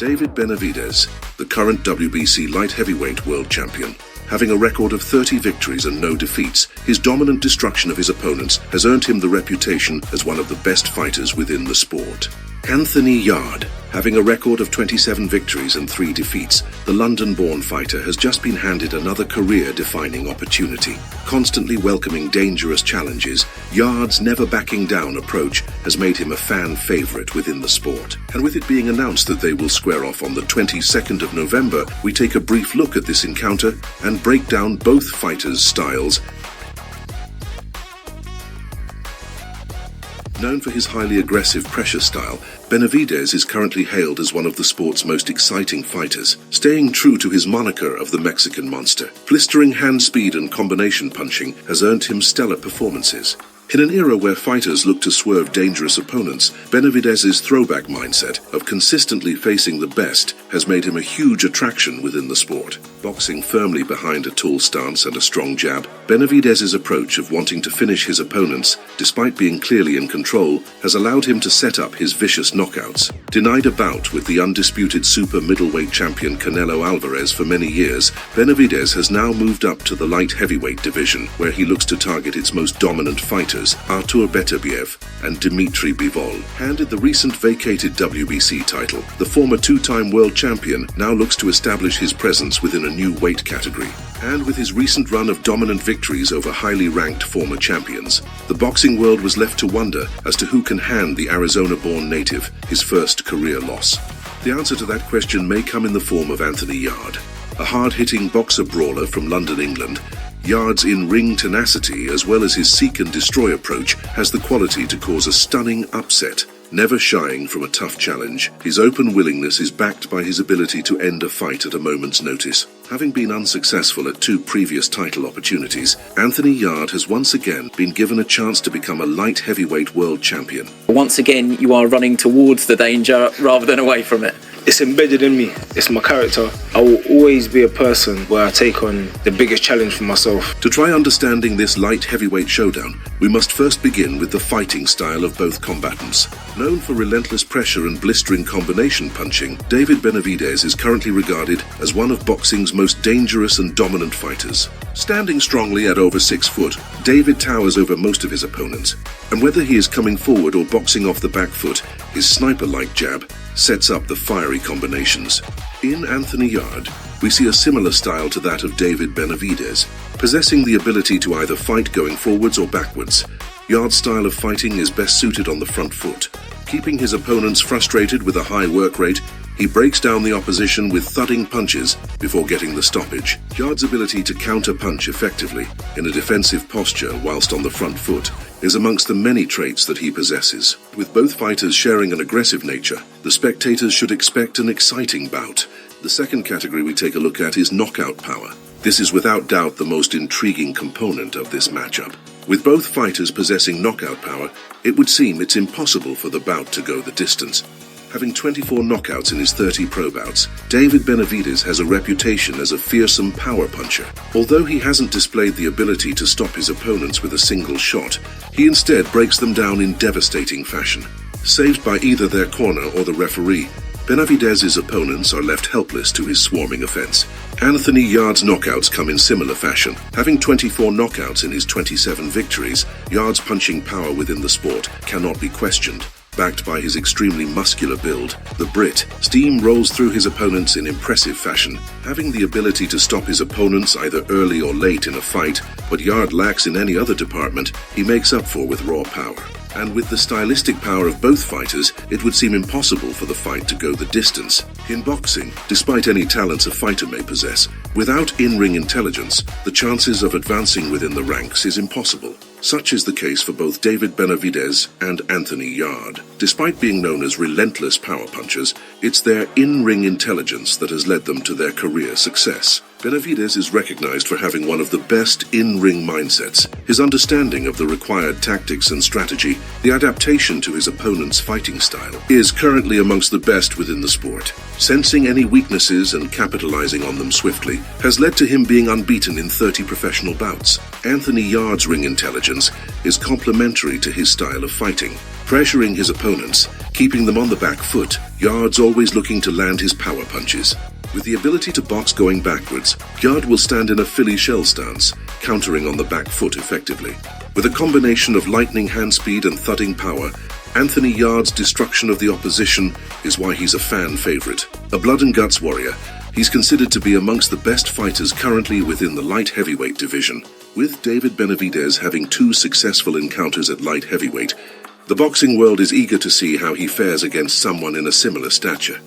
David Benavidez, the current WBC light heavyweight world champion. Having a record of 30 victories and no defeats, his dominant destruction of his opponents has earned him the reputation as one of the best fighters within the sport. Anthony Yarde, having a record of 27 victories and 3 defeats, the London-born fighter has just been handed another career-defining opportunity. Constantly welcoming dangerous challenges, Yarde's never-backing-down approach has made him a fan favorite within the sport. And with it being announced that they will square off on the 22nd of November, we take a brief look at this encounter and break down both fighters' styles. Known for his highly aggressive pressure style, Benavidez is currently hailed as one of the sport's most exciting fighters, staying true to his moniker of the Mexican Monster. Blistering hand speed and combination punching has earned him stellar performances. In an era where fighters look to swerve dangerous opponents, Benavidez's throwback mindset of consistently facing the best has made him a huge attraction within the sport. Boxing firmly behind a tall stance and a strong jab, Benavidez's approach of wanting to finish his opponents, despite being clearly in control, has allowed him to set up his vicious knockouts. Denied a bout with the undisputed super middleweight champion Canelo Alvarez for many years, Benavidez has now moved up to the light heavyweight division, where he looks to target its most dominant fighters, Artur Beterbiev and Dmitry Bivol. Handed the recent vacated WBC title, the former two-time world champion now looks to establish his presence within a new weight category. And with his recent run of dominant victories over highly ranked former champions, the boxing world was left to wonder as to who can hand the Arizona-born native his first career loss. The answer to that question may come in the form of Anthony Yarde. A hard-hitting boxer-brawler from London, England, Yarde's in-ring tenacity, as well as his seek-and-destroy approach, has the quality to cause a stunning upset. Never shying from a tough challenge, his open willingness is backed by his ability to end a fight at a moment's notice. Having been unsuccessful at 2 previous title opportunities, Anthony Yarde has once again been given a chance to become a light heavyweight world champion. Once again, you are running towards the danger rather than away from it. It's embedded in me. It's my character. I will always be a person where I take on the biggest challenge for myself. To try understanding this light heavyweight showdown, we must first begin with the fighting style of both combatants. Known for relentless pressure and blistering combination punching, David Benavidez is currently regarded as one of boxing's most dangerous and dominant fighters. Standing strongly at over 6 foot, David towers over most of his opponents, and whether he is coming forward or boxing off the back foot, his sniper-like jab sets up the fiery combinations. In Anthony Yarde, we see a similar style to that of David Benavidez, possessing the ability to either fight going forwards or backwards. Yarde's style of fighting is best suited on the front foot. Keeping his opponents frustrated with a high work rate, he breaks down the opposition with thudding punches before getting the stoppage. Yarde's ability to counter-punch effectively in a defensive posture whilst on the front foot is amongst the many traits that he possesses. With both fighters sharing an aggressive nature, the spectators should expect an exciting bout. The second category we take a look at is knockout power. This is without doubt the most intriguing component of this matchup. With both fighters possessing knockout power, it would seem it's impossible for the bout to go the distance. Having 24 knockouts in his 30 pro bouts, David Benavidez has a reputation as a fearsome power puncher. Although he hasn't displayed the ability to stop his opponents with a single shot, he instead breaks them down in devastating fashion. Saved by either their corner or the referee, Benavidez's opponents are left helpless to his swarming offense. Anthony Yarde's knockouts come in similar fashion. Having 24 knockouts in his 27 victories, Yarde's punching power within the sport cannot be questioned. Backed by his extremely muscular build, the Brit steamrolls through his opponents in impressive fashion, having the ability to stop his opponents either early or late in a fight. What Yarde lacks in any other department, he makes up for with raw power. And with the stylistic power of both fighters, it would seem impossible for the fight to go the distance. In boxing, despite any talents a fighter may possess, without in-ring intelligence, the chances of advancing within the ranks is impossible. Such is the case for both David Benavidez and Anthony Yarde. Despite being known as relentless power punchers, it's their in-ring intelligence that has led them to their career success. Benavidez is recognized for having one of the best in-ring mindsets. His understanding of the required tactics and strategy, the adaptation to his opponent's fighting style, is currently amongst the best within the sport. Sensing any weaknesses and capitalizing on them swiftly has led to him being unbeaten in 30 professional bouts. Anthony Yarde's ring intelligence is complementary to his style of fighting. Pressuring his opponents, keeping them on the back foot. Yarde's always looking to land his power punches. With the ability to box going backwards, Yarde will stand in a Philly shell stance, countering on the back foot effectively. With a combination of lightning hand speed and thudding power, Anthony Yarde's destruction of the opposition is why he's a fan favorite. A blood and guts warrior, he's considered to be amongst the best fighters currently within the light heavyweight division. With David Benavidez having 2 successful encounters at light heavyweight, the boxing world is eager to see how he fares against someone in a similar stature.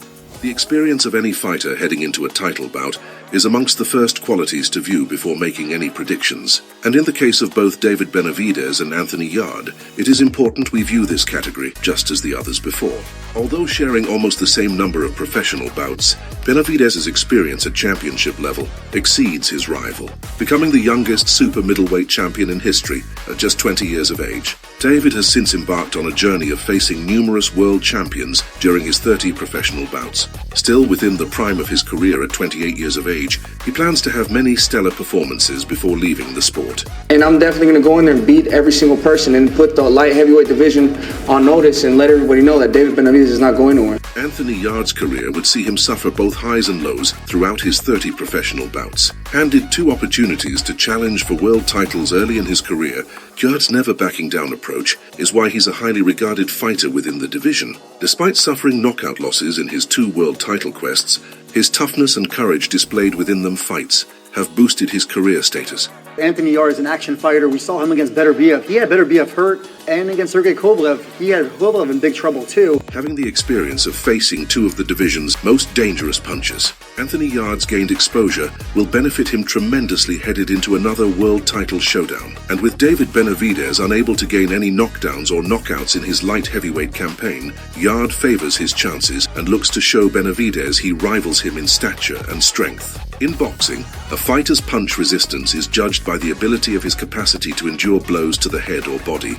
The experience of any fighter heading into a title bout is amongst the first qualities to view before making any predictions. And in the case of both David Benavidez and Anthony Yarde, it is important we view this category just as the others before. Although sharing almost the same number of professional bouts, Benavidez's experience at championship level exceeds his rival, becoming the youngest super middleweight champion in history at just 20 years of age. David has since embarked on a journey of facing numerous world champions during his 30 professional bouts. Still within the prime of his career at 28 years of age, he plans to have many stellar performances before leaving the sport. And I'm definitely going to go in there and beat every single person and put the light heavyweight division on notice and let everybody know that David Benavidez is not going nowhere. Anthony Yarde's career would see him suffer both highs and lows throughout his 30 professional bouts. Handed 2 opportunities to challenge for world titles early in his career, Yarde's never backing down approach is why he's a highly regarded fighter within the division. Despite suffering knockout losses in his 2 world title quests, his toughness and courage displayed within them fights have boosted his career status. Anthony Yarde is an action fighter. We saw him against Beterbiev. He had Beterbiev hurt, and against Sergey Kovalev, he had Kovalev in big trouble too. Having the experience of facing 2 of the division's most dangerous punchers, Anthony Yarde's gained exposure will benefit him tremendously headed into another world title showdown. And with David Benavidez unable to gain any knockdowns or knockouts in his light heavyweight campaign, Yarde favors his chances and looks to show Benavidez he rivals him in stature and strength. In boxing, a fighter's punch resistance is judged by the ability of his capacity to endure blows to the head or body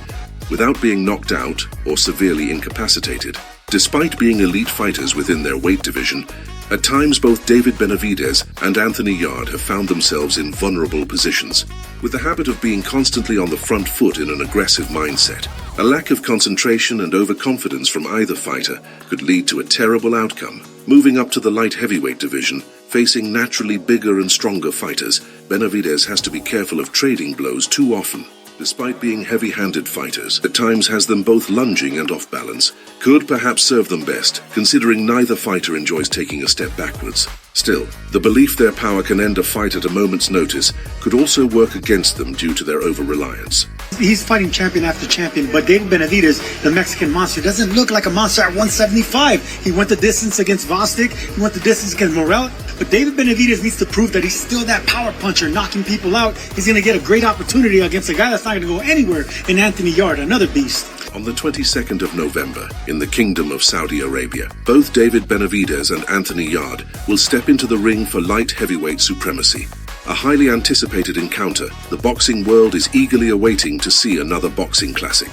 without being knocked out or severely incapacitated. Despite being elite fighters within their weight division, at times both David Benavidez and Anthony Yarde have found themselves in vulnerable positions. With the habit of being constantly on the front foot in an aggressive mindset, a lack of concentration and overconfidence from either fighter could lead to a terrible outcome. Moving up to the light heavyweight division, facing naturally bigger and stronger fighters, Benavidez has to be careful of trading blows too often. Despite being heavy-handed fighters, at times has them both lunging and off balance, could perhaps serve them best, considering neither fighter enjoys taking a step backwards. Still, the belief their power can end a fight at a moment's notice could also work against them due to their over-reliance. He's fighting champion after champion, but David Benavidez, the Mexican monster, doesn't look like a monster at 175. He went the distance against Vostok, he went the distance against Morel, but David Benavidez needs to prove that he's still that power puncher, knocking people out. He's going to get a great opportunity against a guy that's not going to go anywhere in Anthony Yarde, another beast. On the 22nd of November, in the Kingdom of Saudi Arabia, both David Benavidez and Anthony Yarde will step into the ring for light heavyweight supremacy. A highly anticipated encounter, the boxing world is eagerly awaiting to see another boxing classic.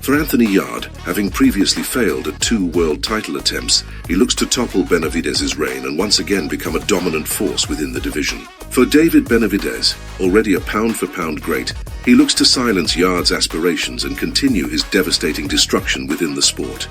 For Anthony Yarde, having previously failed at 2 world title attempts, he looks to topple Benavidez's reign and once again become a dominant force within the division. For David Benavidez, already a pound-for-pound great, he looks to silence Yarde's aspirations and continue his devastating destruction within the sport.